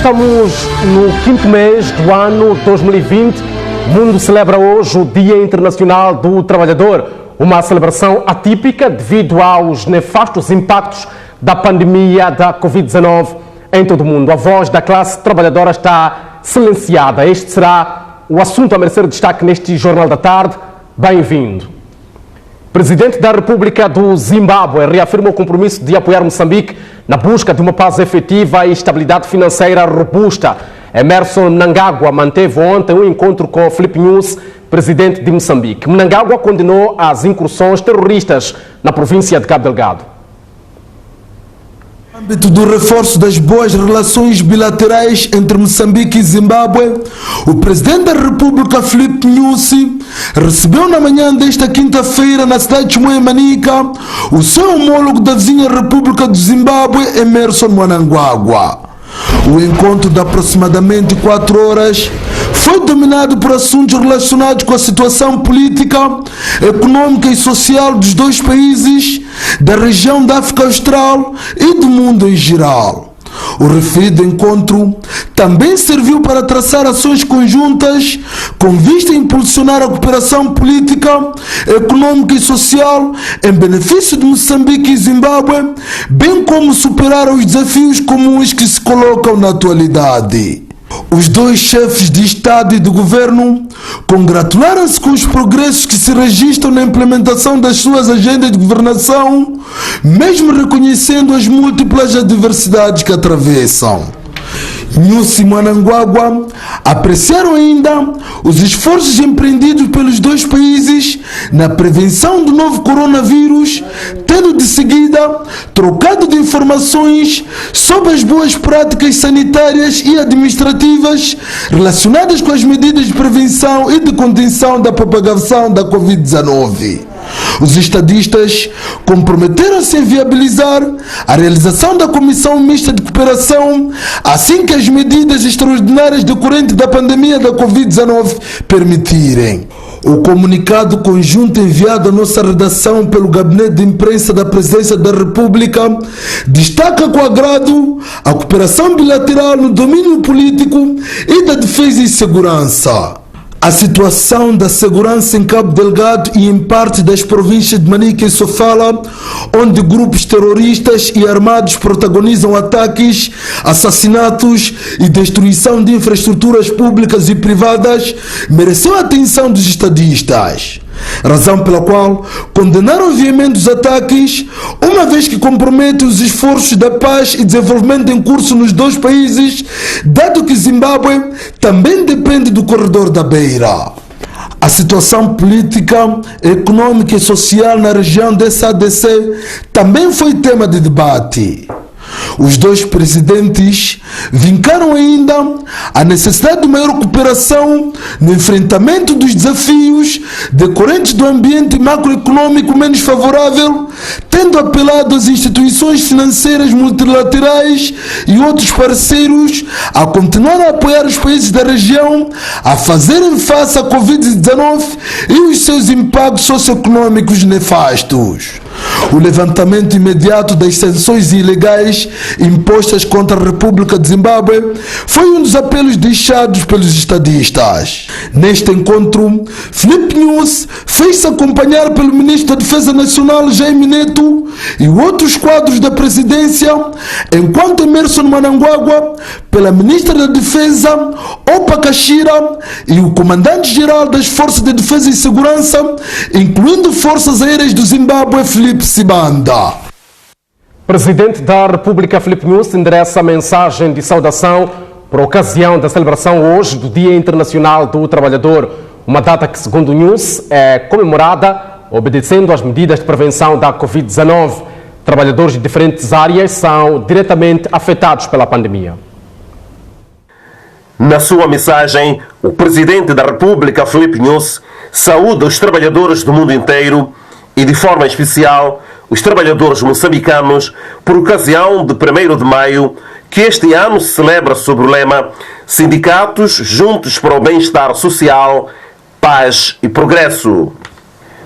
Estamos no 5º mês do ano 2020. O mundo celebra hoje o Dia Internacional do Trabalhador, uma celebração atípica devido aos nefastos impactos da pandemia da Covid-19 em todo o mundo. A voz da classe trabalhadora está silenciada. Este será o assunto a merecer destaque neste Jornal da Tarde. Bem-vindo. O Presidente da República do Zimbábue reafirma o compromisso de apoiar Moçambique na busca de uma paz efetiva e estabilidade financeira robusta. Emmerson Mnangagwa manteve ontem um encontro com Filipe Nyusi, presidente de Moçambique. Mnangagwa condenou as incursões terroristas na província de Cabo Delgado. No âmbito do reforço das boas relações bilaterais entre Moçambique e Zimbábue, o presidente da República, Filipe Nyusi, recebeu na manhã desta quinta-feira, na cidade de Moema-Nica, o seu homólogo da vizinha República do Zimbábue, Emmerson Mnangagwa. O encontro de aproximadamente 4 horas foi dominado por assuntos relacionados com a situação política, econômica e social dos dois países, da região da África Austral e do mundo em geral. O referido encontro também serviu para traçar ações conjuntas com vista a impulsionar a cooperação política, econômica e social em benefício de Moçambique e Zimbábue, bem como superar os desafios comuns que se colocam na atualidade. Os dois chefes de Estado e de Governo congratularam-se com os progressos que se registram na implementação das suas agendas de governação, mesmo reconhecendo as múltiplas adversidades que atravessam. Nyusi e Mnangagwa apreciaram ainda os esforços empreendidos pelos dois países na prevenção do novo coronavírus, tendo de seguida trocado de informações sobre as boas práticas sanitárias e administrativas relacionadas com as medidas de prevenção e de contenção da propagação da Covid-19. Os estadistas comprometeram-se a viabilizar a realização da Comissão Mista de Cooperação assim que as medidas extraordinárias decorrentes da pandemia da Covid-19 permitirem. O comunicado conjunto enviado à nossa redação pelo Gabinete de Imprensa da Presidência da República destaca com agrado a cooperação bilateral no domínio político e da defesa e segurança. A situação da segurança em Cabo Delgado e em parte das províncias de Manica e Sofala, onde grupos terroristas e armados protagonizam ataques, assassinatos e destruição de infraestruturas públicas e privadas, mereceu a atenção dos estadistas. Razão pela qual condenaram veemente os ataques, uma vez que comprometem os esforços da paz e desenvolvimento em curso nos dois países, dado que Zimbábue também depende do corredor da Beira. A situação política, econômica e social na região dessa ADC também foi tema de debate. Os dois presidentes vincaram ainda a necessidade de maior cooperação no enfrentamento dos desafios decorrentes do ambiente macroeconômico menos favorável, tendo apelado às instituições financeiras multilaterais e outros parceiros a continuar a apoiar os países da região a fazerem face à Covid-19 e os seus impactos socioeconômicos nefastos. O levantamento imediato das sanções ilegais impostas contra a República de Zimbábue foi um dos apelos deixados pelos estadistas. Neste encontro, Filipe Nyusi fez-se acompanhar pelo Ministro da Defesa Nacional, Jaime Neto, e outros quadros da presidência, enquanto Emmerson Mnangagwa pela Ministra da Defesa, Opa Kashira, e o Comandante-Geral das Forças de Defesa e Segurança, incluindo Forças Aéreas do Zimbábue, Filipe Sibanda. Presidente da República, Filipe Nyusi, endereça a mensagem de saudação por ocasião da celebração hoje do Dia Internacional do Trabalhador, uma data que, segundo Nyusi, é comemorada obedecendo às medidas de prevenção da Covid-19. Trabalhadores de diferentes áreas são diretamente afetados pela pandemia. Na sua mensagem, o Presidente da República, Filipe Nyusi, saúda os trabalhadores do mundo inteiro e, de forma especial, os trabalhadores moçambicanos por ocasião de 1º de maio, que este ano se celebra sob o lema Sindicatos Juntos para o Bem-Estar Social, Paz e Progresso.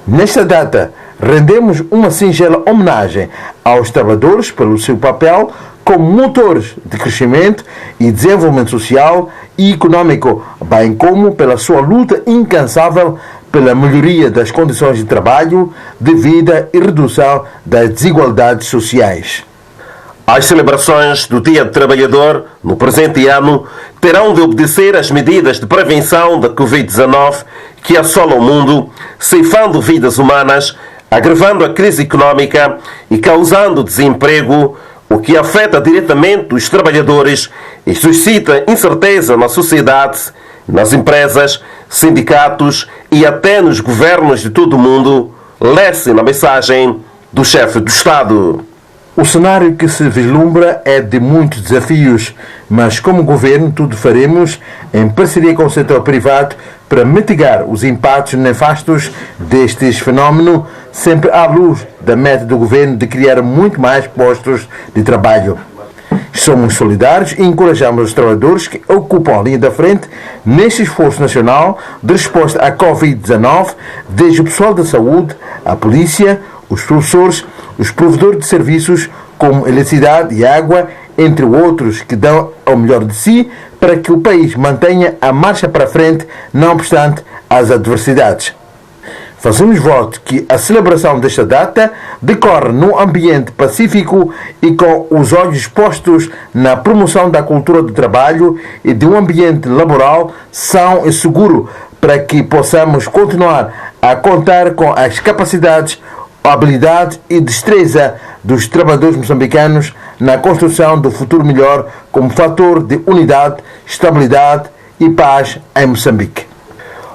Nesta data, rendemos uma singela homenagem aos trabalhadores pelo seu papel como motores de crescimento e desenvolvimento social e econômico, bem como pela sua luta incansável pela melhoria das condições de trabalho, de vida e redução das desigualdades sociais. As celebrações do Dia do Trabalhador, no presente ano, terão de obedecer às medidas de prevenção da Covid-19 que assolam o mundo, ceifando vidas humanas, agravando a crise econômica e causando desemprego, o que afeta diretamente os trabalhadores e suscita incerteza na sociedade, nas empresas, sindicatos e até nos governos de todo o mundo, lê-se na mensagem do chefe do Estado. O cenário que se vislumbra é de muitos desafios, mas como governo tudo faremos em parceria com o setor privado para mitigar os impactos nefastos destes fenómenos, sempre à luz da meta do governo de criar muito mais postos de trabalho. Somos solidários e encorajamos os trabalhadores que ocupam a linha da frente neste esforço nacional de resposta à Covid-19, desde o pessoal da saúde, a polícia, os professores, os provedores de serviços como eletricidade e água, entre outros, que dão ao melhor de si para que o país mantenha a marcha para frente, não obstante as adversidades. Fazemos voto que a celebração desta data decorre num ambiente pacífico e com os olhos postos na promoção da cultura do trabalho e de um ambiente laboral são e seguro para que possamos continuar a contar com as capacidades, habilidade e destreza dos trabalhadores moçambicanos na construção do futuro melhor como fator de unidade, estabilidade e paz em Moçambique.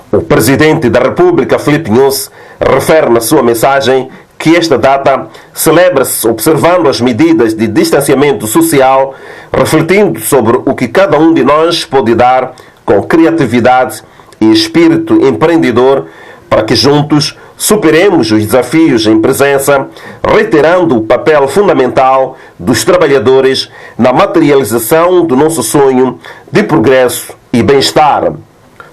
O Presidente da República, Filipe Nyusi, refere na sua mensagem que esta data celebra-se observando as medidas de distanciamento social, refletindo sobre o que cada um de nós pode dar com criatividade e espírito empreendedor para que juntos superemos os desafios em presença, reiterando o papel fundamental dos trabalhadores na materialização do nosso sonho de progresso e bem-estar.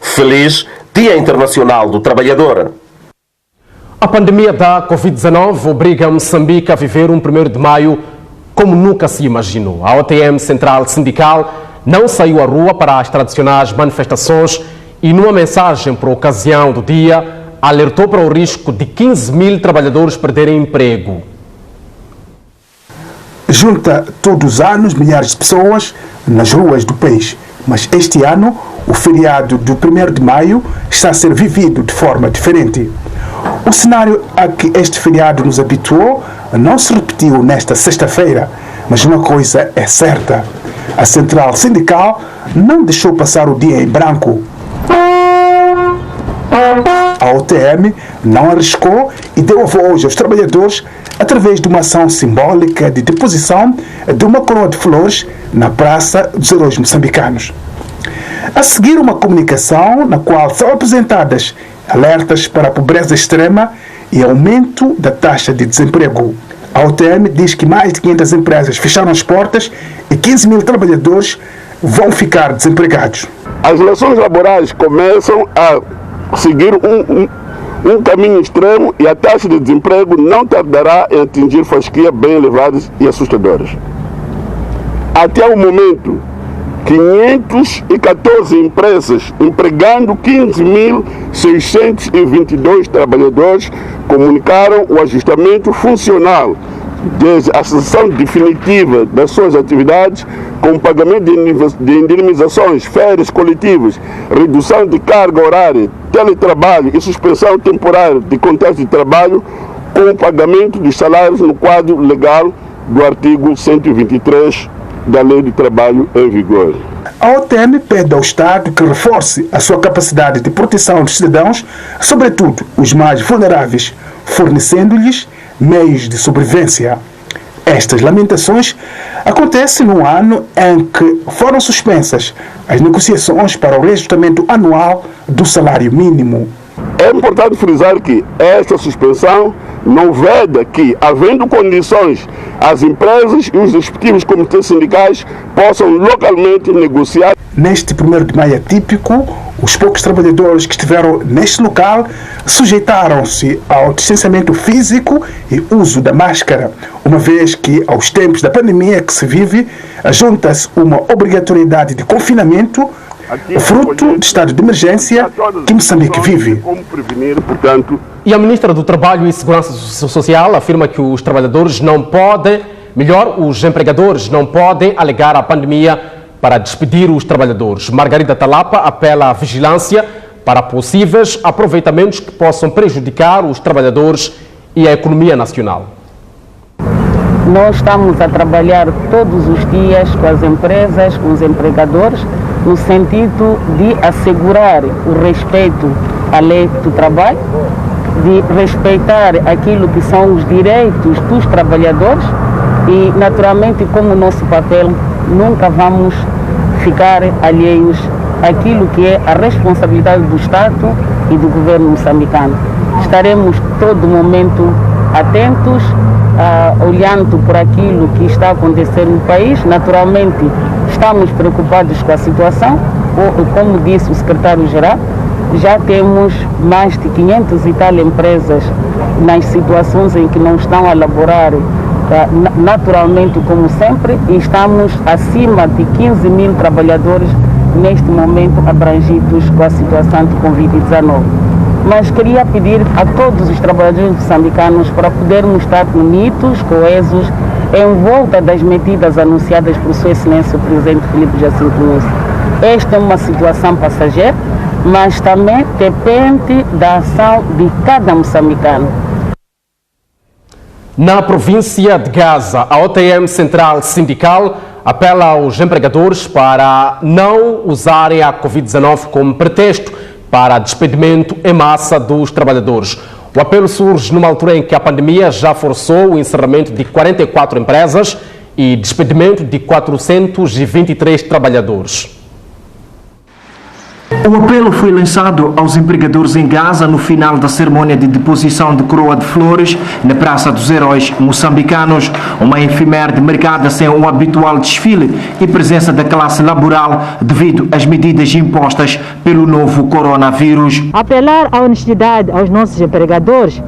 Feliz Dia Internacional do Trabalhador. A pandemia da Covid-19 obriga Moçambique a viver um 1º de maio como nunca se imaginou. A OTM Central Sindical não saiu à rua para as tradicionais manifestações e, numa mensagem por ocasião do dia, alertou para o risco de 15 mil trabalhadores perderem emprego. Junta todos os anos milhares de pessoas nas ruas do país, mas este ano o feriado do 1º de maio está a ser vivido de forma diferente. O cenário a que este feriado nos habituou não se repetiu nesta sexta-feira, mas uma coisa é certa: a Central Sindical não deixou passar o dia em branco. A OTM não arriscou e deu a voz aos trabalhadores através de uma ação simbólica de deposição de uma coroa de flores na Praça dos Heróis Moçambicanos. A seguir, uma comunicação na qual são apresentadas alertas para a pobreza extrema e aumento da taxa de desemprego. A OTM diz que mais de 500 empresas fecharam as portas e 15 mil trabalhadores vão ficar desempregados. As relações laborais começam a seguir um caminho extremo e a taxa de desemprego não tardará em atingir fasquias bem elevadas e assustadoras. Até o momento, 514 empresas empregando 15.622 trabalhadores comunicaram o ajustamento funcional desde a cessação definitiva das suas atividades, com pagamento de indenizações, férias coletivas, redução de carga horária, teletrabalho e suspensão temporária de contratos de trabalho, com o pagamento dos salários no quadro legal do artigo 123 da Lei do Trabalho em vigor. A OTM pede ao Estado que reforce a sua capacidade de proteção dos cidadãos, sobretudo os mais vulneráveis, fornecendo-lhes meios de sobrevivência. Estas lamentações acontecem num ano em que foram suspensas as negociações para o reajustamento anual do salário mínimo. É importante frisar que esta suspensão não veda que, havendo condições, as empresas e os respectivos comitês sindicais possam localmente negociar. Neste 1º de maio atípico, Os poucos trabalhadores que estiveram neste local sujeitaram-se ao distanciamento físico e uso da máscara, uma vez que, aos tempos da pandemia que se vive, junta-se uma obrigatoriedade de confinamento, fruto de estado de emergência que Moçambique vive. E a Ministra do Trabalho e Segurança Social afirma que os trabalhadores não podem, os empregadores não podem alegar a pandemia para despedir os trabalhadores. Margarida Talapa apela à vigilância para possíveis aproveitamentos que possam prejudicar os trabalhadores e a economia nacional. Nós estamos a trabalhar todos os dias com as empresas, com os empregadores, no sentido de assegurar o respeito à lei do trabalho, de respeitar aquilo que são os direitos dos trabalhadores e, naturalmente, como o nosso papel, nunca vamos ficar alheios àquilo que é a responsabilidade do Estado e do governo moçambicano. Estaremos todo momento atentos, olhando por aquilo que está a acontecer no país. Naturalmente, estamos preocupados com a situação. Como disse o secretário-geral, já temos mais de 500 e tal empresas nas situações em que não estão a elaborar naturalmente, como sempre, e estamos acima de 15 mil trabalhadores neste momento abrangidos com a situação de Covid-19. Mas queria pedir a todos os trabalhadores moçambicanos para podermos estar unidos, coesos, em volta das medidas anunciadas por Sua Excelência o Presidente Filipe Jacinto Nyusi. Esta é uma situação passageira, mas também depende da ação de cada moçambicano. Na província de Gaza, a OTM Central Sindical apela aos empregadores para não usarem a Covid-19 como pretexto para despedimento em massa dos trabalhadores. O apelo surge numa altura em que a pandemia já forçou o encerramento de 44 empresas e despedimento de 423 trabalhadores. O apelo foi lançado aos empregadores em Gaza no final da cerimônia de deposição de coroa de flores na Praça dos Heróis Moçambicanos, uma efeméride marcada sem o habitual desfile e presença da classe laboral devido às medidas impostas pelo novo coronavírus. Apelar à honestidade aos nossos empregadores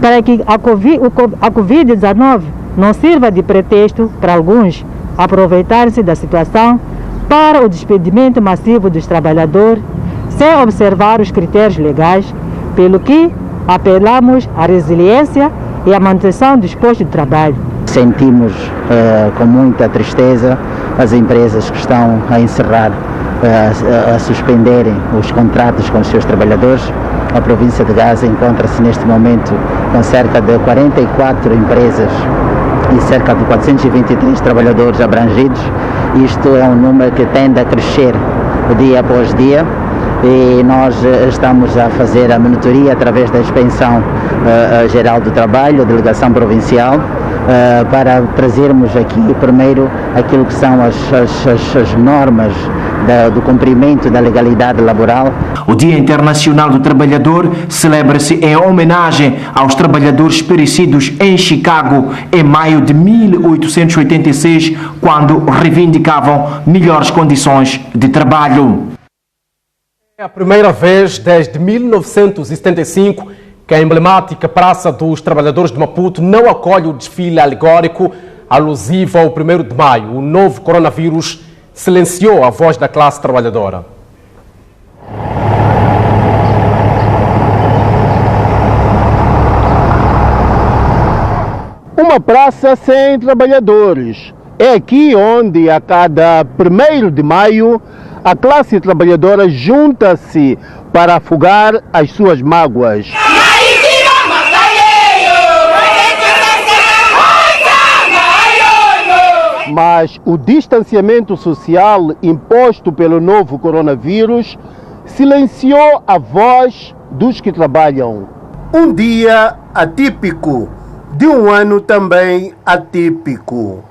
para que a Covid-19 não sirva de pretexto para alguns aproveitar-se da situação para o despedimento massivo dos trabalhadores, sem observar os critérios legais, pelo que apelamos à resiliência e à manutenção dos postos de trabalho. Sentimos com muita tristeza as empresas que estão a encerrar, a suspenderem os contratos com os seus trabalhadores. A província de Gaza encontra-se neste momento com cerca de 44 empresas e cerca de 423 trabalhadores abrangidos. Isto é um número que tende a crescer dia após dia e nós estamos a fazer a monitoria através da Inspeção Geral do Trabalho, a Delegação Provincial, para trazermos aqui primeiro aquilo que são as normas do cumprimento da legalidade laboral. O Dia Internacional do Trabalhador celebra-se em homenagem aos trabalhadores perecidos em Chicago em maio de 1886, quando reivindicavam melhores condições de trabalho. É a primeira vez desde 1975 que a emblemática Praça dos Trabalhadores de Maputo não acolhe o desfile alegórico alusivo ao 1º de maio. O novo coronavírus silenciou a voz da classe trabalhadora. Uma praça sem trabalhadores. É aqui onde, a cada 1º de maio, a classe trabalhadora junta-se para afogar as suas mágoas. Mas o distanciamento social imposto pelo novo coronavírus silenciou a voz dos que trabalham. Um dia atípico, de um ano também atípico.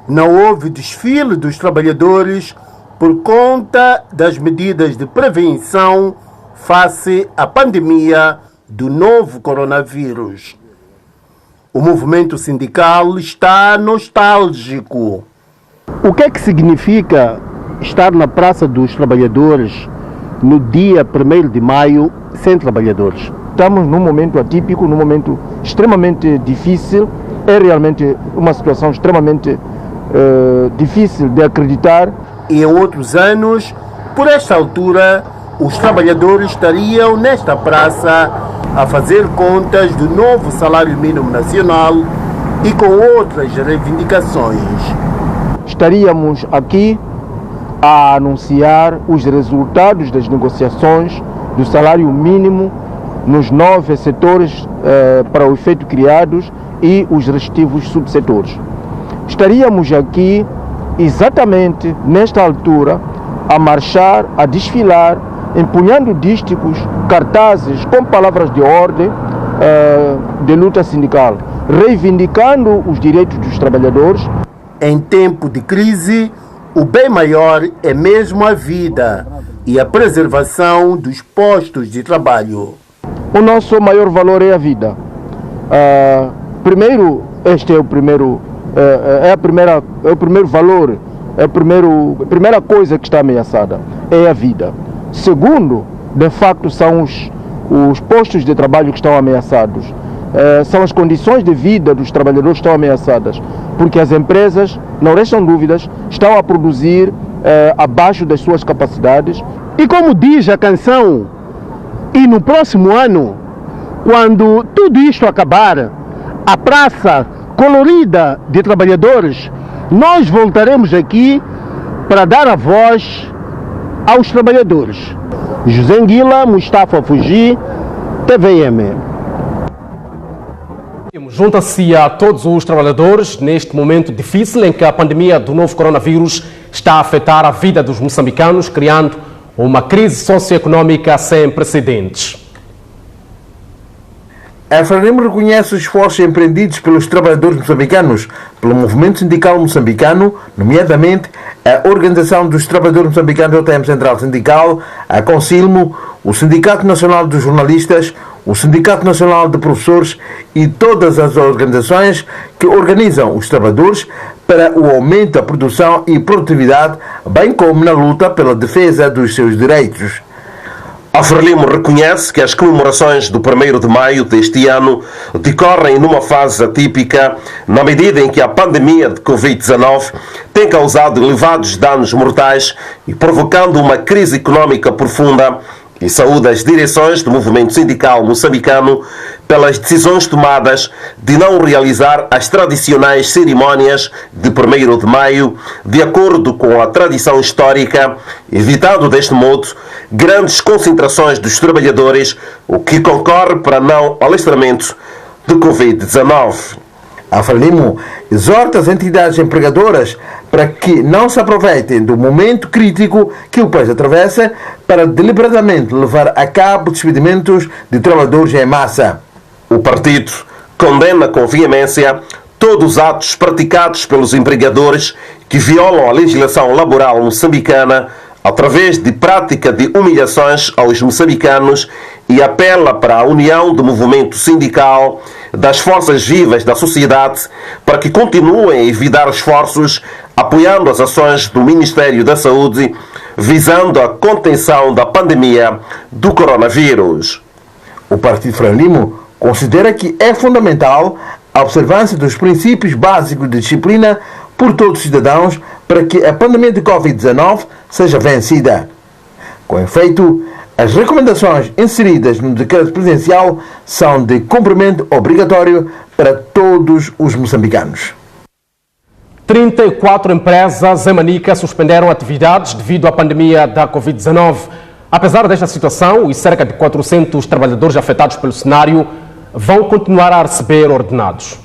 Não houve desfile dos trabalhadores por conta das medidas de prevenção face à pandemia do novo coronavírus. O movimento sindical está nostálgico. O que é que significa estar na Praça dos Trabalhadores no dia 1º de maio sem trabalhadores. Estamos num momento atípico, num momento extremamente difícil. É realmente uma situação extremamente difícil de acreditar. E em outros anos, por esta altura, os trabalhadores estariam nesta praça a fazer contas do novo salário mínimo nacional e com outras reivindicações. Estaríamos aqui a anunciar os resultados das negociações do salário mínimo nos 9 setores para o efeito criados e os respectivos subsetores. Estaríamos aqui exatamente nesta altura a marchar, a desfilar, empunhando dísticos, cartazes com palavras de ordem de luta sindical, reivindicando os direitos dos trabalhadores. Em tempo de crise, o bem maior é mesmo a vida e a preservação dos postos de trabalho. O nosso maior valor é a vida. Primeiro, este é o primeiro valor, a primeira coisa que está ameaçada, é a vida. Segundo, de facto, são os postos de trabalho que estão ameaçados. São as condições de vida dos trabalhadores que estão ameaçadas, porque as empresas, não restam dúvidas, estão a produzir abaixo das suas capacidades. E como diz a canção, e no próximo ano, quando tudo isto acabar, a praça colorida de trabalhadores, nós voltaremos aqui para dar a voz aos trabalhadores. José Nguila, Mustafa Fugi, TVM. Junta-se a todos os trabalhadores neste momento difícil em que a pandemia do novo coronavírus está a afetar a vida dos moçambicanos, criando uma crise socioeconómica sem precedentes. A Frelimo reconhece os esforços empreendidos pelos trabalhadores moçambicanos, pelo movimento sindical moçambicano, nomeadamente a Organização dos Trabalhadores Moçambicanos, OTM Central Sindical, a Consilmo, o Sindicato Nacional dos Jornalistas, o Sindicato Nacional de Professores e todas as organizações que organizam os trabalhadores para o aumento da produção e produtividade, bem como na luta pela defesa dos seus direitos. A Frelimo reconhece que as comemorações do 1º de maio deste ano decorrem numa fase atípica, na medida em que a pandemia de Covid-19 tem causado elevados danos mortais e provocando uma crise económica profunda, e saúda as direções do movimento sindical moçambicano pelas decisões tomadas de não realizar as tradicionais cerimónias de 1º de maio, de acordo com a tradição histórica, evitando deste modo grandes concentrações dos trabalhadores, o que concorre para não alastramento de Covid-19. A Frelimo exorta as entidades empregadoras para que não se aproveitem do momento crítico que o país atravessa para deliberadamente levar a cabo despedimentos de trabalhadores em massa. O partido condena com veemência todos os atos praticados pelos empregadores que violam a legislação laboral moçambicana através de prática de humilhações aos moçambicanos e apela para a união do movimento sindical, das forças vivas da sociedade, para que continuem a evitar esforços apoiando as ações do Ministério da Saúde, visando a contenção da pandemia do coronavírus. O Partido Frelimo considera que é fundamental a observância dos princípios básicos de disciplina por todos os cidadãos para que a pandemia de Covid-19 seja vencida. Com efeito, as recomendações inseridas no decreto presidencial são de cumprimento obrigatório para todos os moçambicanos. 34 empresas em Manica suspenderam atividades devido à pandemia da Covid-19. Apesar desta situação, os cerca de 400 trabalhadores afetados pelo cenário vão continuar a receber ordenados.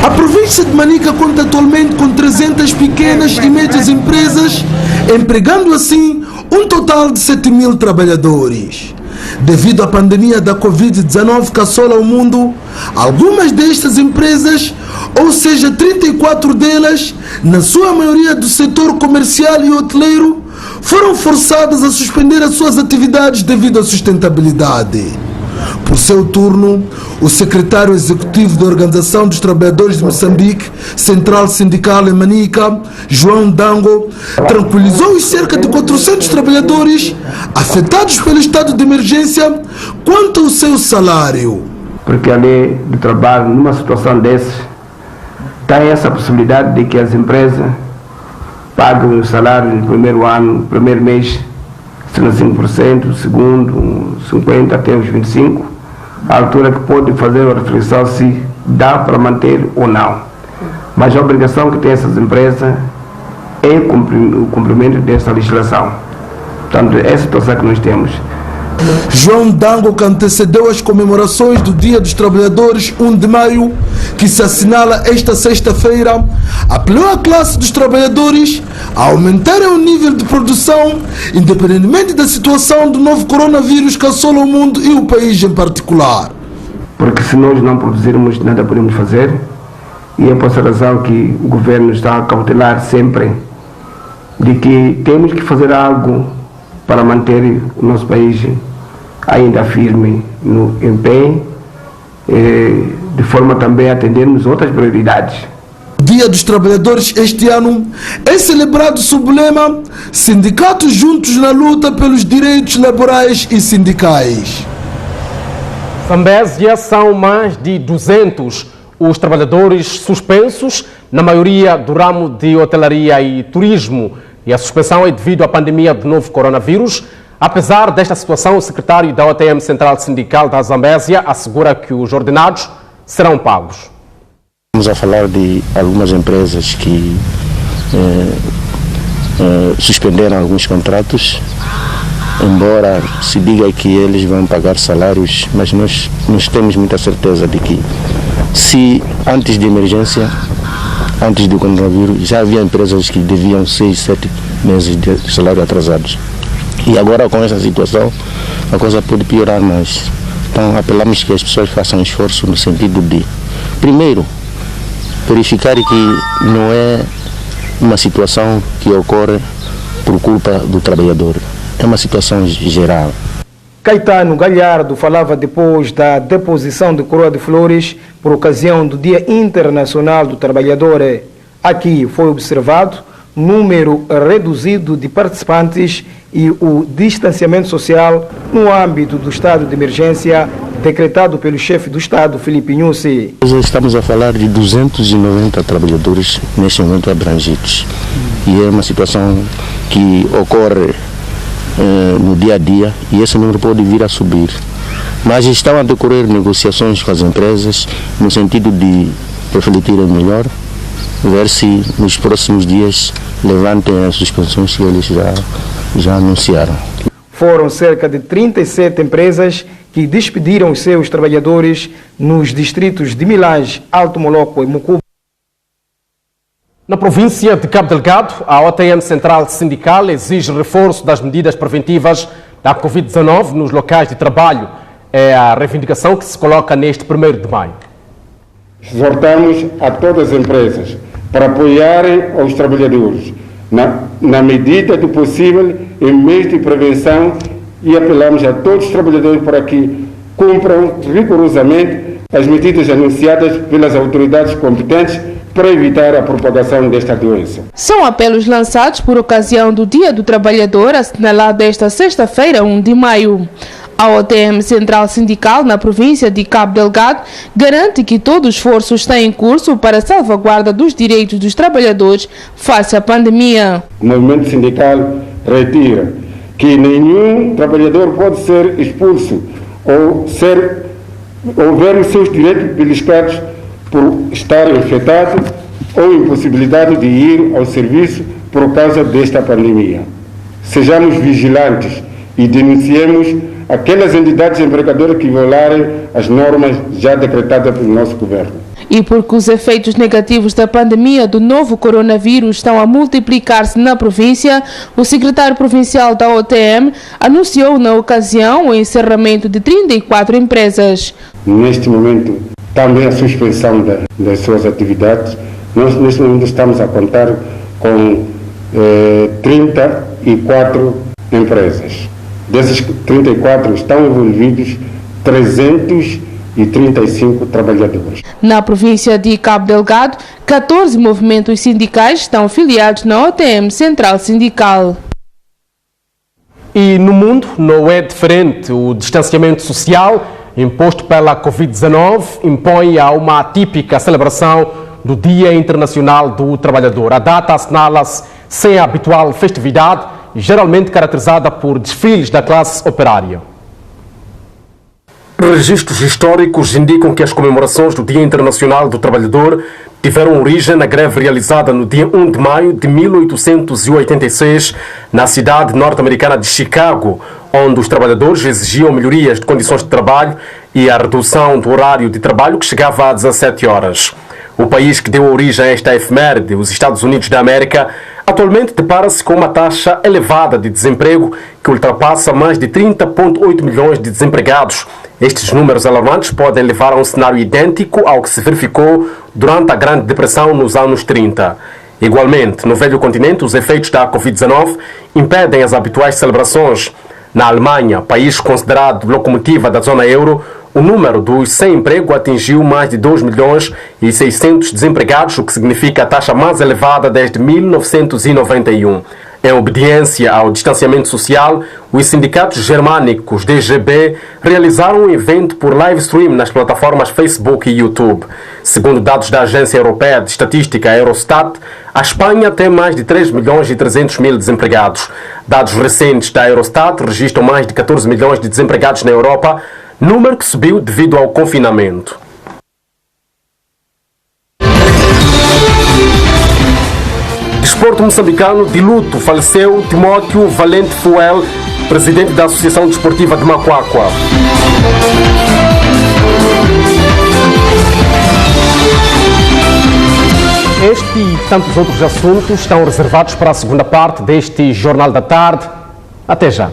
A província de Manica conta atualmente com 300 pequenas e médias empresas, empregando assim um total de 7.000 trabalhadores. Devido à pandemia da Covid-19 que assola o mundo, algumas destas empresas, ou seja, 34 delas, na sua maioria do setor comercial e hoteleiro, foram forçadas a suspender as suas atividades devido à sustentabilidade. Por seu turno, o secretário executivo da Organização dos Trabalhadores de Moçambique, Central Sindical em Manica, João Dango, tranquilizou os cerca de 400 trabalhadores afetados pelo estado de emergência quanto ao seu salário. Porque a lei do trabalho, numa situação dessas, tem essa possibilidade de que as empresas paguem o salário no primeiro ano, primeiro mês, 5%, segundo, 50% até os 25%, a altura que pode fazer a reflexão se dá para manter ou não. Mas a obrigação que tem essas empresas é o cumprimento dessa legislação. Portanto, é a situação que nós temos. João Dango, que antecedeu as comemorações do Dia dos Trabalhadores, 1 de maio, que se assinala esta sexta-feira, apelou à classe dos trabalhadores a aumentarem o nível de produção, independentemente da situação do novo coronavírus que assola o mundo e o país em particular. Porque se nós não produzirmos, nada podemos fazer, e é por essa razão que o governo está a cautelar sempre de que temos que fazer algo para manter o nosso país ainda firme no empenho, de forma também a atendermos outras prioridades. O Dia dos Trabalhadores este ano é celebrado sob o lema Sindicatos Juntos na Luta pelos Direitos Laborais e Sindicais. Zambésia são mais de 200 os trabalhadores suspensos, na maioria do ramo de hotelaria e turismo. E a suspensão é devido à pandemia do novo coronavírus. Apesar desta situação, o secretário da OTM Central Sindical da Zambésia assegura que os ordenados serão pagos. Estamos a falar de algumas empresas que suspenderam alguns contratos, embora se diga que eles vão pagar salários, mas nós temos muita certeza de que se antes de emergência, antes do coronavírus, já havia empresas que deviam 6, 7 meses de salário atrasados. E agora com essa situação a coisa pode piorar mais. Então apelamos que as pessoas façam um esforço no sentido de, primeiro, verificar que não é uma situação que ocorre por culpa do trabalhador. É uma situação geral. Caetano Galhardo falava depois da deposição de coroa de flores por ocasião do Dia Internacional do Trabalhador. Aqui foi observado número reduzido de participantes e o distanciamento social no âmbito do estado de emergência decretado pelo chefe do Estado, Filipe Nyusi. Estamos a falar de 290 trabalhadores neste momento abrangidos. E é uma situação que ocorre no dia a dia e esse número pode vir a subir. Mas estão a decorrer negociações com as empresas no sentido de refletirem melhor, ver se nos próximos dias levantem as suspensões que eles já anunciaram. Foram cerca de 37 empresas que despediram os seus trabalhadores nos distritos de Milange, Alto Moloco e Mucuba. Na província de Cabo Delgado, a OTM Central Sindical exige reforço das medidas preventivas da Covid-19 nos locais de trabalho. É a reivindicação que se coloca neste 1º de maio. Exortamos a todas as empresas para apoiarem os trabalhadores na medida do possível em meios de prevenção e apelamos a todos os trabalhadores para que cumpram rigorosamente as medidas anunciadas pelas autoridades competentes para evitar a propagação desta doença. São apelos lançados por ocasião do Dia do Trabalhador, assinalado esta sexta-feira, 1 de maio. A OTM Central Sindical na província de Cabo Delgado garante que todo o esforço está em curso para a salvaguarda dos direitos dos trabalhadores face à pandemia. O movimento sindical retira que nenhum trabalhador pode ser expulso ou ver os seus direitos beliscados por estar infectado ou impossibilidade de ir ao serviço por causa desta pandemia. Sejamos vigilantes e denunciemos aquelas entidades empregadoras que violarem as normas já decretadas pelo nosso governo. E porque os efeitos negativos da pandemia do novo coronavírus estão a multiplicar-se na província, o secretário provincial da OTM anunciou na ocasião o encerramento de 34 empresas. Neste momento, também a suspensão das suas atividades. Nós, neste momento, estamos a contar com 34 empresas. Desses 34 estão envolvidos 335 trabalhadores. Na província de Cabo Delgado, 14 movimentos sindicais estão filiados na OTM Central Sindical. E no mundo não é diferente. O distanciamento social imposto pela Covid-19 impõe a uma atípica celebração do Dia Internacional do Trabalhador. A data assinala-se sem a habitual festividade, geralmente caracterizada por desfiles da classe operária. Registros históricos indicam que as comemorações do Dia Internacional do Trabalhador tiveram origem na greve realizada no dia 1 de maio de 1886 na cidade norte-americana de Chicago, onde os trabalhadores exigiam melhorias de condições de trabalho e a redução do horário de trabalho que chegava a 17 horas. O país que deu origem a esta efeméride, os Estados Unidos da América, atualmente depara-se com uma taxa elevada de desemprego que ultrapassa mais de 30,8 milhões de desempregados. Estes números alarmantes podem levar a um cenário idêntico ao que se verificou durante a Grande Depressão nos anos 30. Igualmente, no velho continente, os efeitos da Covid-19 impedem as habituais celebrações. Na Alemanha, país considerado locomotiva da zona euro, o número dos sem emprego atingiu mais de 2 milhões e 600 desempregados, o que significa a taxa mais elevada desde 1991. Em obediência ao distanciamento social, os sindicatos germânicos DGB realizaram um evento por live stream nas plataformas Facebook e YouTube. Segundo dados da Agência Europeia de Estatística Eurostat, a Espanha tem mais de 3 milhões e 300 mil desempregados. Dados recentes da Eurostat registram mais de 14 milhões de desempregados na Europa, número que subiu devido ao confinamento. Desporto moçambicano de luto, faleceu Timóteo Valente Fuel, presidente da Associação Desportiva de Macuacua. Este e tantos outros assuntos estão reservados para a segunda parte deste Jornal da Tarde. Até já.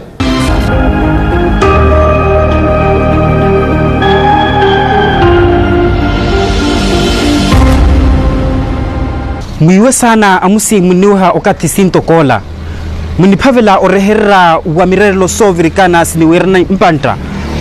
Mwiwe sana amusi mniuha okati sinto kola mnipavela oreherra wa mirelo sovrikana siniwerna impanta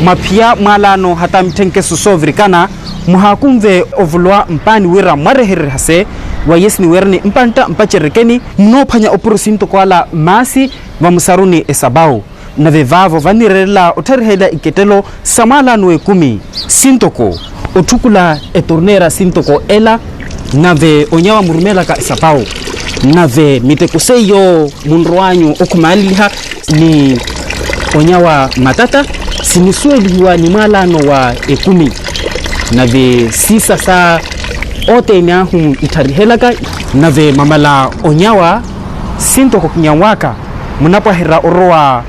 mapia malano hata mtenke sovrikana muhakumve ovulwa mpani wira mareherre hase wa yesni werne impanta mpacherekeni mnophanya opuro sinto kola masi wa musaruni esabao na vevavo vanirela otarhela iketelo samalano ekumi sintoko otukula etornera sintoko ela nave onyawa murumela ka esapao nave mitekuseyo munroanyo okumaliha ni onyawa matata sinisueliwa ni malano wa ekumi nave sisa sa ote nyahu itarihelaka nave mamala onyawa sinto kokunyawaka munapahera oroa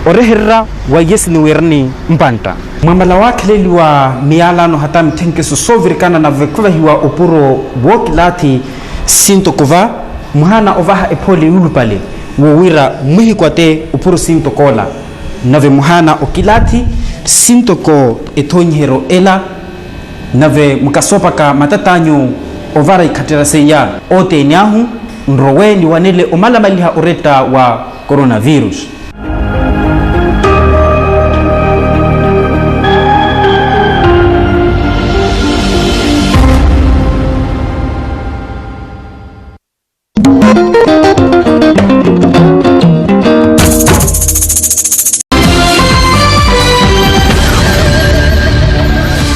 oreherra wa yesni werni mpanta mamala wakeleli wa mialano hata mtenke sosovirikana na vekuvahiwa opuro wokilati sintokova muhana ovaha epole ulupale wowira muhikwate opuro sintokola nave muhana okilati sintoko etonyhero ela nave mukasopaka matatanyo ovara ikhatera seya ote nyahu nroweni wanele omalamaliha oreta wa coronavirus.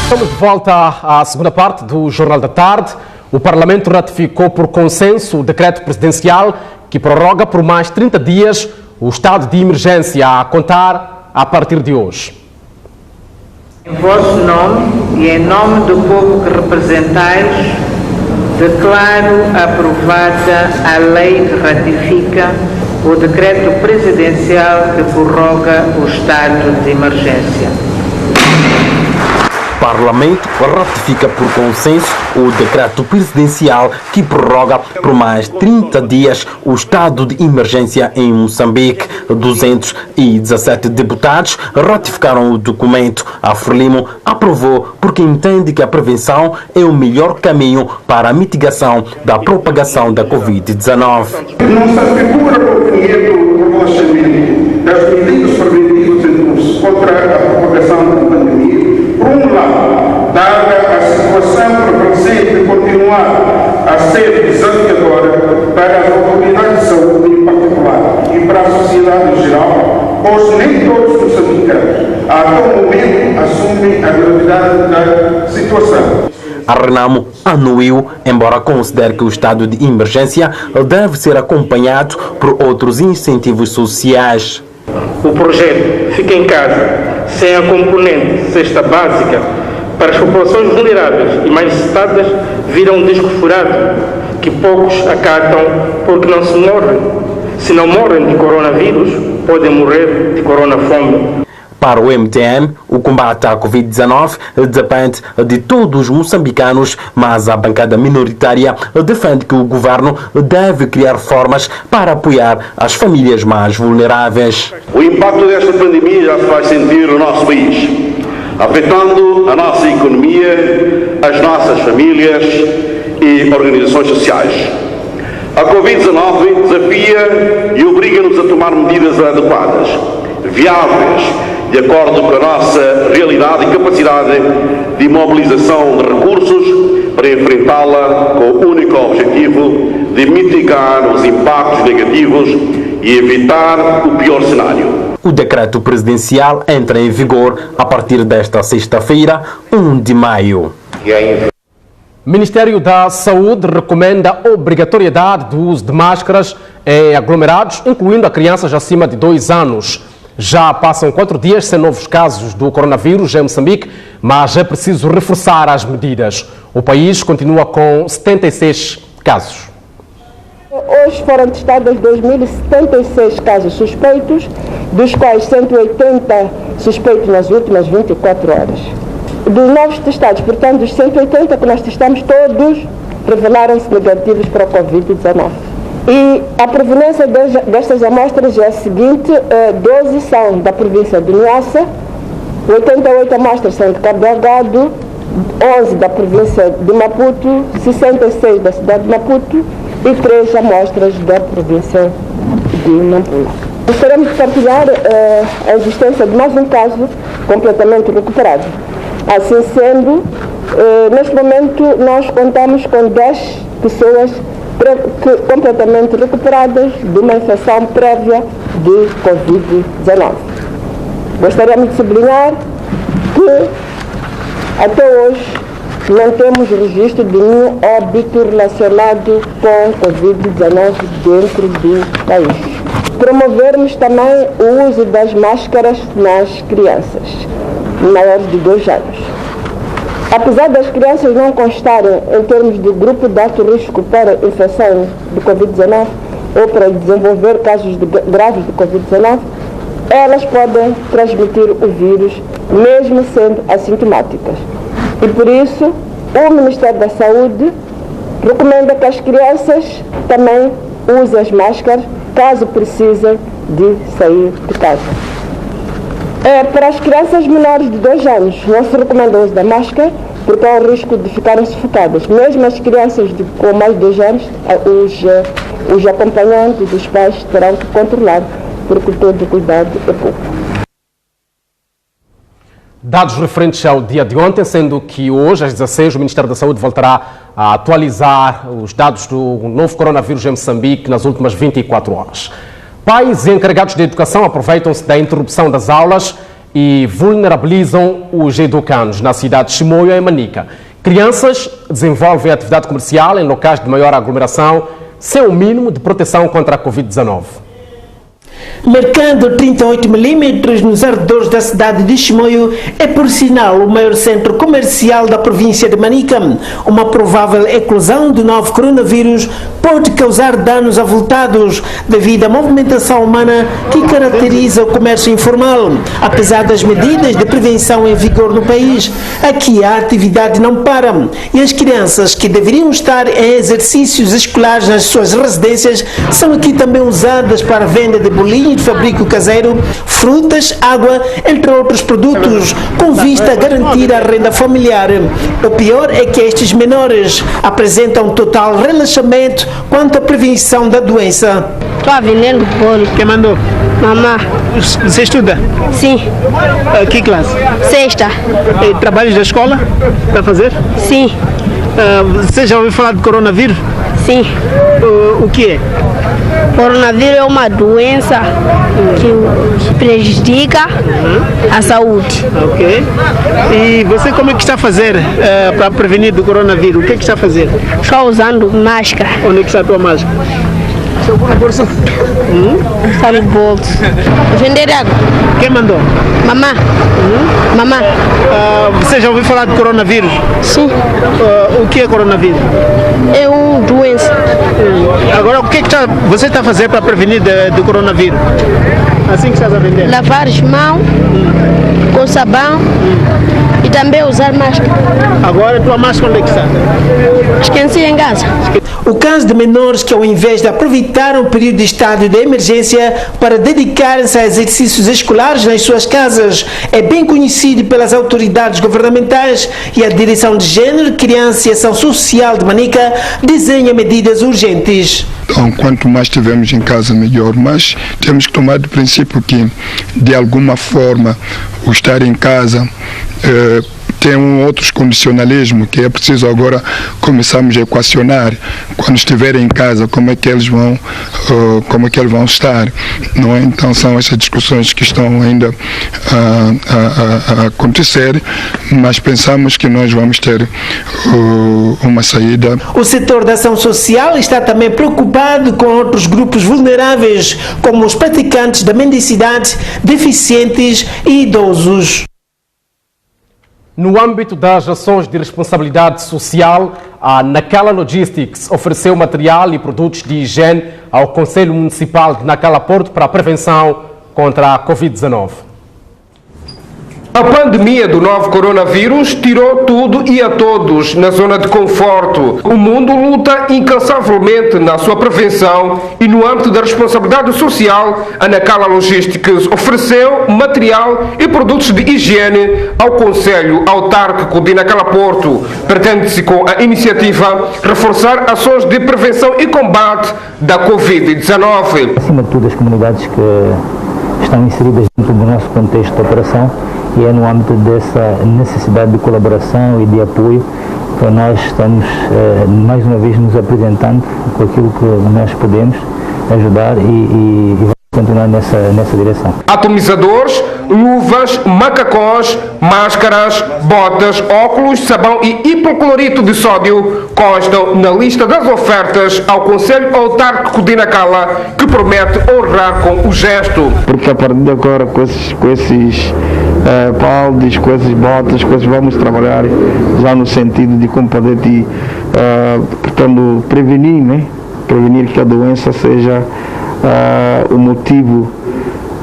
Estamos de volta à segunda parte do Jornal da Tarde. O Parlamento ratificou por consenso o decreto presidencial que prorroga por mais 30 dias o estado de emergência a contar a partir de hoje. Em vosso nome e em nome do povo que representais, declaro aprovada a lei que ratifica o decreto presidencial que prorroga o estado de emergência. O Parlamento ratifica por consenso o decreto presidencial que prorroga por mais 30 dias o estado de emergência em Moçambique. 217 deputados ratificaram o documento. A Frelimo aprovou porque entende que a prevenção é o melhor caminho para a mitigação da propagação da Covid-19. Não se assegura o dinheiro do relaxamento das medidas preventivas em curso contra a propagação da pandemia. para as autoridades de saúde em particular e para a sociedade em geral, pois nem todos os moçambicanos, até o momento, assumem a gravidade da situação. A Renamo anuiu, embora considere que o estado de emergência deve ser acompanhado por outros incentivos sociais. O projeto Fica em Casa, sem a componente cesta básica para as populações vulneráveis e mais necessitadas, vira um disco furado que poucos acatam porque não se morrem. Se não morrem de coronavírus, podem morrer de coronafome. Para o MTM, o combate à Covid-19 depende de todos os moçambicanos, mas a bancada minoritária defende que o governo deve criar formas para apoiar as famílias mais vulneráveis. O impacto desta pandemia já se faz sentir no nosso país, afetando a nossa economia, as nossas famílias e organizações sociais. A Covid-19 desafia e obriga-nos a tomar medidas adequadas, viáveis, de acordo com a nossa realidade e capacidade de mobilização de recursos para enfrentá-la com o único objetivo de mitigar os impactos negativos e evitar o pior cenário. O decreto presidencial entra em vigor a partir desta sexta-feira, 1 de maio. O Ministério da Saúde recomenda a obrigatoriedade do uso de máscaras em aglomerados, incluindo a crianças acima de 2 anos. Já passam 4 dias sem novos casos do coronavírus em Moçambique, mas é preciso reforçar as medidas. O país continua com 76 casos. Hoje foram testados 2.076 casos suspeitos, dos quais 180 suspeitos nas últimas 24 horas. Dos novos testados, portanto, dos 180 que nós testamos, todos revelaram-se negativos para o Covid-19. E a proveniência destas amostras é a seguinte: 12 são da província de Niassa, 88 amostras são de Cabo Delgado, 11 da província de Maputo, 66 da cidade de Maputo e 3 amostras da província de Nampula. Gostaríamos de partilhar a existência de mais um caso completamente recuperado. Assim sendo, neste momento nós contamos com 10 pessoas completamente recuperadas de uma infecção prévia de Covid-19. Gostaríamos de sublinhar que até hoje não temos registro de nenhum óbito relacionado com Covid-19 dentro do país. Promovermos também o uso das máscaras nas crianças maiores de 2 anos. Apesar das crianças não constarem em termos de grupo de alto risco para infecção de Covid-19 ou para desenvolver casos graves de Covid-19, elas podem transmitir o vírus mesmo sendo assintomáticas. E por isso, o Ministério da Saúde recomenda que as crianças também usem as máscaras caso precisem de sair de casa. Para as crianças menores de 2 anos, não se recomenda o uso da máscara, porque há o risco de ficarem sufocadas. Mesmo as crianças com mais de 2 anos, os acompanhantes dos pais terão que controlar, porque todo cuidado é pouco. Dados referentes ao dia de ontem, sendo que hoje, às 16, o Ministério da Saúde voltará a atualizar os dados do novo coronavírus em Moçambique nas últimas 24 horas. Pais e encarregados de educação aproveitam-se da interrupção das aulas e vulnerabilizam os educandos na cidade de Chimoio, em Manica. Crianças desenvolvem atividade comercial em locais de maior aglomeração sem o mínimo de proteção contra a Covid-19. Mercado 38mm nos arredores da cidade de Chimoio é, por sinal, o maior centro comercial da província de Manica. Uma provável eclosão do novo coronavírus pode causar danos avultados devido à movimentação humana que caracteriza o comércio informal. Apesar das medidas de prevenção em vigor no país, aqui a atividade não para e as crianças que deveriam estar em exercícios escolares nas suas residências são aqui também usadas para a venda de bolinho de fabrico caseiro, frutas, água, entre outros produtos, com vista a garantir a renda familiar. O pior é que estes menores apresentam total relaxamento quanto à prevenção da doença. Estou vendendo bolo. Quem mandou? Mamá. Você estuda? Sim. Que classe? 6ª. Trabalhos da escola? Para fazer? Sim. Você já ouviu falar de coronavírus? Sim. O que é? Coronavírus é uma doença que prejudica a saúde. Ok. E você como é que está a fazer para prevenir do coronavírus? O que é que está a fazer? Só usando máscara. Onde é que está a tua máscara? Está no bolso. Vender água. Quem mandou? Mamã. Mamã. Você já ouviu falar de coronavírus? Sim. O que é coronavírus? É uma doença. Agora, o que é que você está a fazer para prevenir do coronavírus? Assim que estás a vender? Lavar as mãos com sabão e também usar máscara. Agora, a tua máscara onde é que está? Esqueci em casa. O caso de menores que, ao invés de aproveitar um período de estado de emergência para dedicarem-se a exercícios escolares nas suas casas, é bem conhecido pelas autoridades governamentais e a Direção de Gênero, Criança e Ação Social de Manica desenha medidas urgentes. Então, quanto mais estivermos em casa, melhor, mas temos que tomar do princípio que, de alguma forma, o estar em casa tem outros condicionalismo que é preciso agora começarmos a equacionar quando estiverem em casa, como é que eles vão estar, não é? Então são essas discussões que estão ainda a acontecer, mas pensamos que nós vamos ter uma saída. O setor da ação social está também preocupado com outros grupos vulneráveis, como os praticantes da mendicidade, deficientes e idosos. No âmbito das ações de responsabilidade social, a Nacala Logistics ofereceu material e produtos de higiene ao Conselho Municipal de Nacala Porto para a prevenção contra a Covid-19. A pandemia do novo coronavírus tirou tudo e a todos na zona de conforto. O mundo luta incansavelmente na sua prevenção e no âmbito da responsabilidade social, a Nacala Logistics ofereceu material e produtos de higiene ao Conselho Autárquico de Nacala Porto. Pretende-se com a iniciativa reforçar ações de prevenção e combate da Covid-19. Acima de tudo, as comunidades que estão inseridas dentro do nosso contexto de operação, e é no âmbito dessa necessidade de colaboração e de apoio que nós estamos mais uma vez nos apresentando com aquilo que nós podemos ajudar e vamos continuar nessa direção. Atomizadores, luvas, macacões, máscaras, botas, óculos, sabão e hipoclorito de sódio constam na lista das ofertas ao Conselho Autárquico de Nacala, que promete honrar com o gesto. Porque a partir de agora com esses baldes, com essas botas, vamos trabalhar já no sentido de como poder portanto, prevenir, né? Prevenir que a doença seja o motivo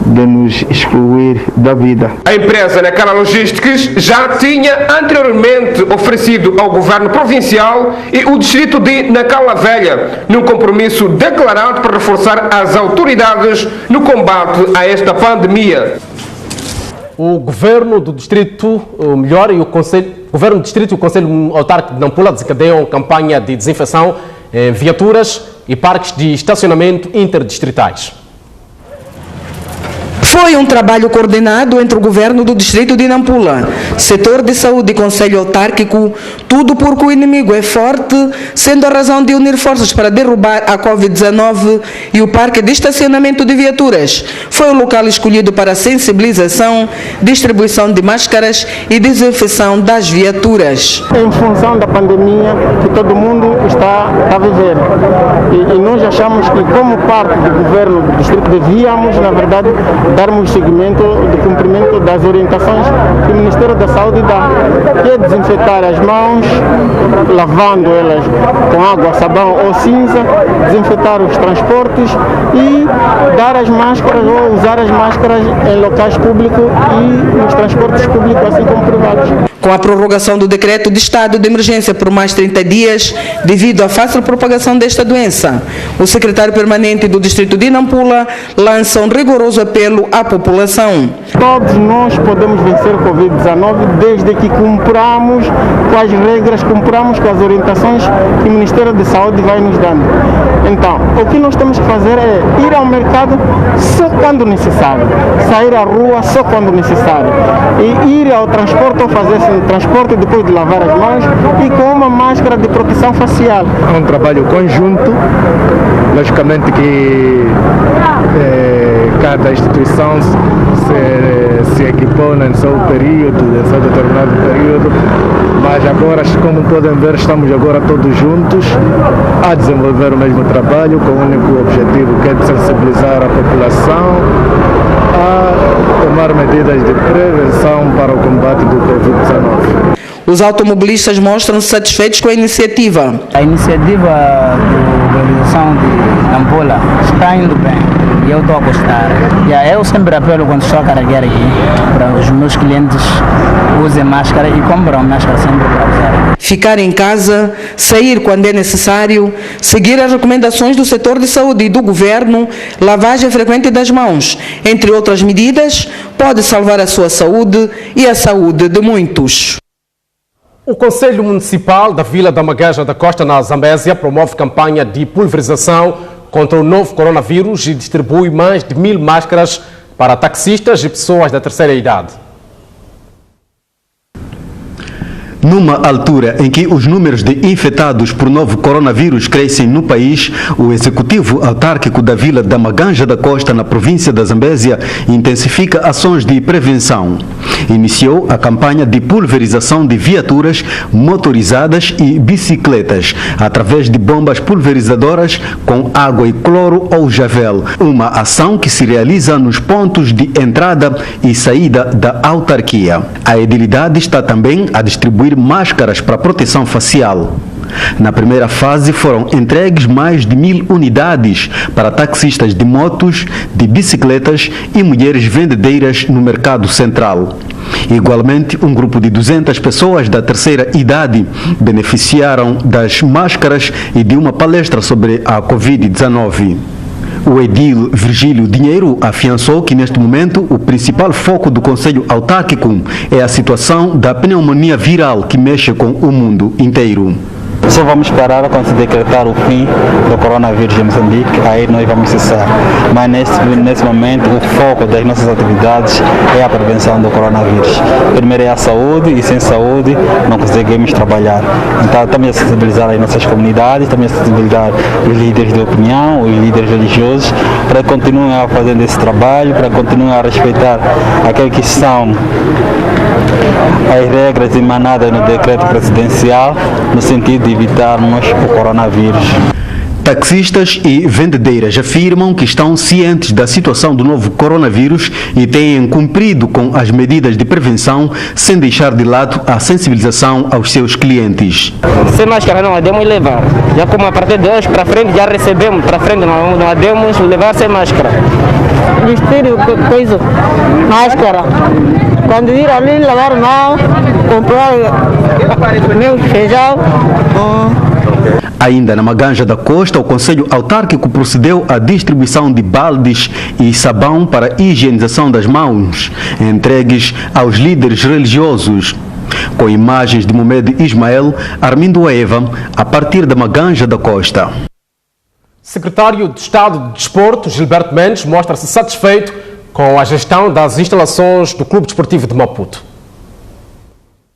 de nos excluir da vida. A empresa Nacala Logistics já tinha anteriormente oferecido ao governo provincial e o distrito de Nacala Velha num compromisso declarado para reforçar as autoridades no combate a esta pandemia. O governo do distrito, o governo do distrito e o Conselho Autárquico de Nampula desencadeiam campanha de desinfecção em viaturas e parques de estacionamento interdistritais. Foi um trabalho coordenado entre o governo do distrito de Nampula, setor de saúde e conselho autárquico, tudo porque o inimigo é forte, sendo a razão de unir forças para derrubar a Covid-19 e o parque de estacionamento de viaturas. Foi o local escolhido para sensibilização, distribuição de máscaras e desinfecção das viaturas. Em função da pandemia que todo mundo está a viver. E nós achamos que, como parte do governo do distrito, devíamos, na verdade, darmos seguimento do cumprimento das orientações que o Ministério da Saúde dá, que é desinfetar as mãos, lavando elas com água, sabão ou cinza, desinfetar os transportes e dar as máscaras ou usar as máscaras em locais públicos e nos transportes públicos, assim como privados. Com a prorrogação do decreto de estado de emergência por mais 30 dias, devido à fácil propagação desta doença, o secretário permanente do distrito de Nampula lança um rigoroso apelo à população. Todos nós podemos vencer o Covid-19 desde que cumpramos com as regras, cumpramos com as orientações que o Ministério da Saúde vai nos dando. Então, o que nós temos que fazer é ir ao mercado só quando necessário, sair à rua só quando necessário, e ir ao transporte ou fazer esse transporte depois de lavar as mãos e com uma máscara de proteção facial. É um trabalho conjunto, logicamente que cada instituição se equipou em seu período, em seu determinado período, mas agora, como podem ver, estamos agora todos juntos a desenvolver o mesmo trabalho com o único objetivo que é de sensibilizar a população a tomar medidas de prevenção para o combate do Covid-19. Os automobilistas mostram-se satisfeitos com a iniciativa. A iniciativa da organização de Nampula está indo bem e eu estou a gostar. Eu sempre apelo quando estou a carregar aqui para os meus clientes usem máscara e compram máscara sempre para usar. Ficar em casa, sair quando é necessário, seguir as recomendações do setor de saúde e do governo, lavagem frequente das mãos, entre outras medidas, pode salvar a sua saúde e a saúde de muitos. O Conselho Municipal da Vila da Magaja da Costa, na Zambésia, promove campanha de pulverização contra o novo coronavírus e distribui mais de 1000 máscaras para taxistas e pessoas da terceira idade. Numa altura em que os números de infectados por novo coronavírus crescem no país, o Executivo Autárquico da Vila da Maganja da Costa, na província da Zambésia, intensifica ações de prevenção. Iniciou a campanha de pulverização de viaturas motorizadas e bicicletas, através de bombas pulverizadoras com água e cloro ou javel, uma ação que se realiza nos pontos de entrada e saída da autarquia. A edilidade está também a distribuir máscaras para proteção facial. Na primeira fase foram entregues mais de 1000 unidades para taxistas de motos, de bicicletas e mulheres vendedeiras no mercado central. Igualmente, um grupo de 200 pessoas da terceira idade beneficiaram das máscaras e de uma palestra sobre a Covid-19. O edil Virgílio Dinheiro afiançou que, neste momento, o principal foco do Conselho Autárquico é a situação da pneumonia viral que mexe com o mundo inteiro. Só vamos parar quando se decretar o fim do coronavírus em Moçambique, aí nós vamos cessar. Mas nesse momento o foco das nossas atividades é a prevenção do coronavírus. Primeiro é a saúde e sem saúde não conseguimos trabalhar. Então estamos a sensibilizar as nossas comunidades, estamos a sensibilizar os líderes de opinião, os líderes religiosos, para que continuem a fazer esse trabalho, para que continuem a respeitar aqueles que são as regras emanadas no decreto presidencial, no sentido de evitarmos o coronavírus. Taxistas e vendedeiras afirmam que estão cientes da situação do novo coronavírus e têm cumprido com as medidas de prevenção, sem deixar de lado a sensibilização aos seus clientes. Sem máscara não podemos levar. Já como a partir de hoje para frente já recebemos, para frente não podemos levar sem máscara. Vestir coisa, máscara. Quando ir ali lavar mão, comprar meu feijão. Ainda na Maganja da Costa, o Conselho Autárquico procedeu à distribuição de baldes e sabão para higienização das mãos, entregues aos líderes religiosos. Com imagens de Mohamed Ismael, Armindo Eva, a partir da Maganja da Costa. Secretário de Estado de Desporto, Gilberto Mendes, mostra-se satisfeito com a gestão das instalações do Clube Desportivo de Maputo.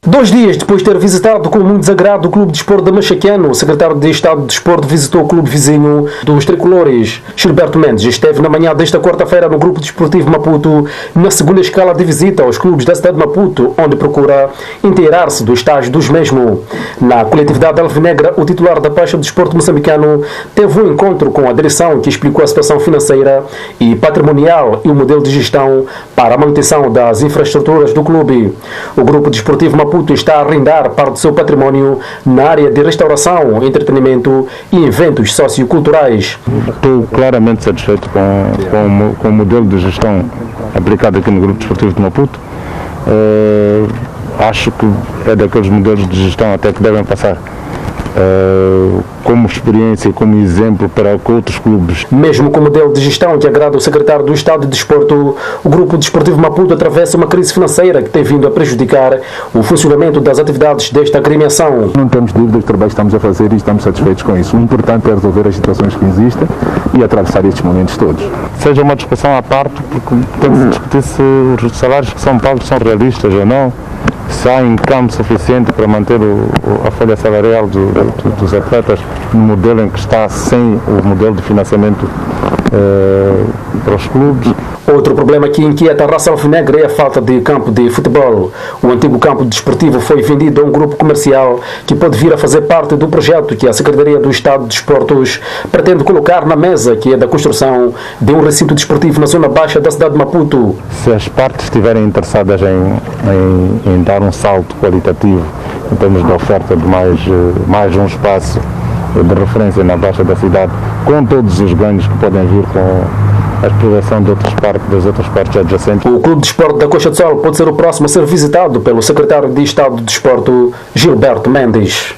2 dias depois de ter visitado com muito desagrado o Clube de Desporto de Machaquiano, o secretário de Estado de Desporto visitou o clube vizinho dos tricolores. Gilberto Mendes esteve na manhã desta quarta-feira no Grupo Desportivo Maputo, na segunda escala de visita aos clubes da cidade de Maputo, onde procura inteirar-se do estágio dos mesmos. Na coletividade alvinegra, o titular da pasta do desporto moçambicano teve um encontro com a direção que explicou a situação financeira e patrimonial e o modelo de gestão para a manutenção das infraestruturas do clube. O Grupo Desportivo Maputo está a arrendar parte do seu património na área de restauração, entretenimento e eventos socioculturais. Estou claramente satisfeito com o modelo de gestão aplicado aqui no Grupo Desportivo de Maputo. Acho que é daqueles modelos de gestão até que devem passar como experiência e como exemplo para outros clubes. Mesmo com o modelo de gestão que agrada o secretário do Estado de Desporto, o Grupo Desportivo Maputo atravessa uma crise financeira que tem vindo a prejudicar o funcionamento das atividades desta agremiação. Não temos dúvida do trabalho que estamos a fazer e estamos satisfeitos com isso. O importante é resolver as situações que existem e atravessar estes momentos todos. Seja uma discussão à parte, porque tem que se discutir se os salários que são pagos são realistas ou não, se há income suficiente para manter a folha salarial dos atletas no modelo em que está, sem o modelo de financiamento para os clubes. Outro problema que inquieta a raça alvinegra é a falta de campo de futebol. O antigo campo desportivo foi vendido a um grupo comercial que pode vir a fazer parte do projeto que a Secretaria do Estado de Desportos pretende colocar na mesa, que é da construção de um recinto desportivo na zona baixa da cidade de Maputo. Se as partes estiverem interessadas em dar um salto qualitativo em termos de oferta de mais um espaço de referência na baixa da cidade, com todos os ganhos que podem vir com a exploração das outras partes adjacentes. O Clube de Esporte da Costa do Sol pode ser o próximo a ser visitado pelo secretário de Estado de Desporto, Gilberto Mendes.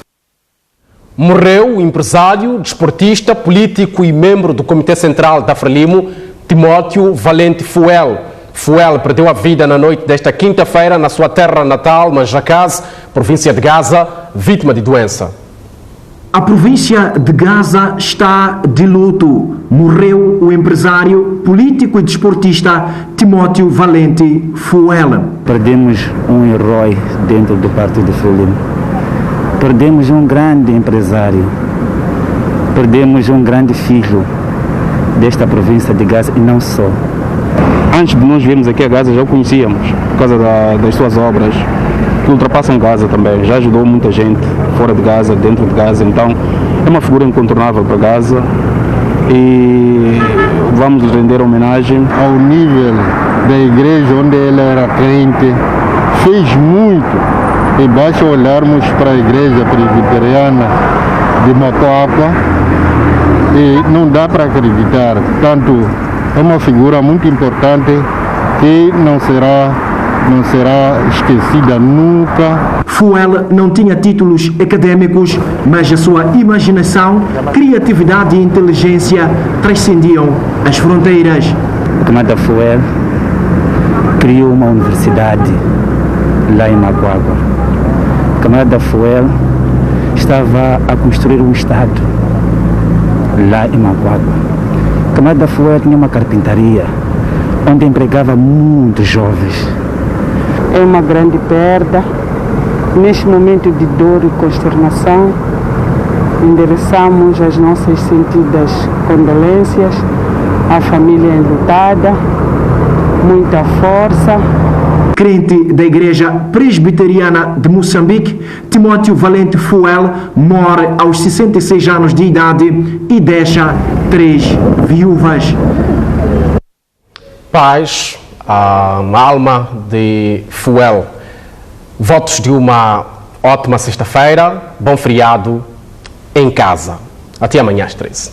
Morreu o empresário, desportista, político e membro do Comitê Central da Frelimo, Timóteo Valente Fuel. Fuel perdeu a vida na noite desta quinta-feira na sua terra natal, Manjacase, província de Gaza, vítima de doença. A província de Gaza está de luto. Morreu o empresário, político e desportista Timóteo Valente Fuel. Perdemos um herói dentro do Partido Frelimo. Perdemos um grande empresário. Perdemos um grande filho desta província de Gaza e não só. Antes de nós virmos aqui a Gaza já o conhecíamos, por causa das suas obras, que ultrapassam Gaza também. Já ajudou muita gente fora de Gaza, dentro de Gaza, então é uma figura incontornável para Gaza e vamos lhe render homenagem. Ao nível da igreja onde ele era crente, fez muito, e basta olharmos para a igreja presbiteriana de Mocoapa e não dá para acreditar, tanto é uma figura muito importante que não será esquecida nunca. Fuel não tinha títulos acadêmicos, mas a sua imaginação, criatividade e inteligência transcendiam as fronteiras. O camarada Fuel criou uma universidade lá em Macuagua. O camarada Fuel estava a construir um estado lá em Macuagua. O camarada Fuel tinha uma carpintaria onde empregava muitos jovens. É uma grande perda. Neste momento de dor e consternação, endereçamos as nossas sentidas condolências à família enlutada, muita força. Crente da Igreja Presbiteriana de Moçambique, Timóteo Valente Fuel morre aos 66 anos de idade e deixa 3 viúvas. Paz, a alma de Fuel. Votos de uma ótima sexta-feira, bom feriado em casa. Até amanhã às 13h.